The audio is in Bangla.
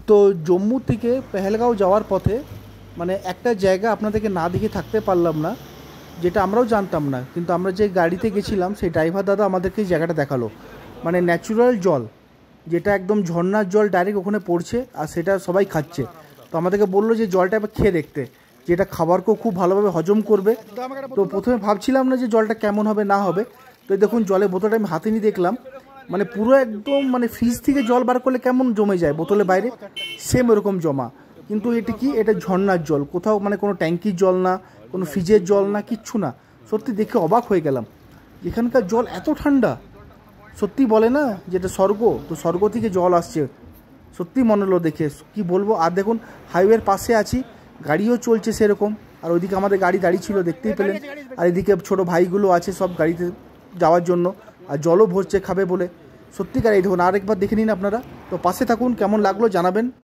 তো জম্মু থেকে পেহেলগাঁও যাওয়ার পথে মানে একটা জায়গা আপনাদেরকে না দেখে থাকতে পারলাম না, যেটা আমরাও জানতাম না, কিন্তু আমরা যে গাড়িতে গেছিলাম সেই ড্রাইভার দাদা আমাদেরকে এই জায়গাটা দেখালো। মানে ন্যাচুরাল জল, যেটা একদম ঝর্ণার জল ডাইরেক্ট ওখানে পড়ছে আর সেটা সবাই খাচ্ছে। তো আমাদেরকে বললো যে জলটা এবার খেয়ে দেখতে, যেটা খাবারকেও খুব ভালোভাবে হজম করবে। তো প্রথমে ভাবছিলাম না যে জলটা কেমন হবে না হবে। তো দেখুন জলের বোতলটা আমি হাতে নিয়ে দেখলাম, মানে পুরো একদম মানে ফ্রিজ থেকে জল বার করলে কেমন জমে যায় বোতলের বাইরে, সেম এরকম জমা। কিন্তু এটা কি, এটা ঝর্ণার জল, কোথাও মানে কোনো ট্যাঙ্কির জল না, কোনো ফ্রিজের জল না, কিচ্ছু না। সত্যি দেখে অবাক হয়ে গেলাম, এখানকার জল এত ঠান্ডা। সত্যি বলে না যেটা স্বর্গ, তো স্বর্গ থেকে জল আসছে, সত্যি মনে হলো দেখে, কি বলবো। আর দেখুন হাইওয়ের পাশে আছি, গাড়িও চলছে সেরকম, আর ওইদিকে আমাদের গাড়ি দাঁড়িয়ে ছিল দেখতেই পেলেন। আর এদিকে ছোটো ভাইগুলো আছে সব গাড়িতে যাওয়ার জন্য, আর জলও ভরছে খাবে বলে। সত্যিকার এই দেখুন, আরেকবার দেখে নিন আপনারা। তো পাশে থাকুন, কেমন লাগলো জানাবেন।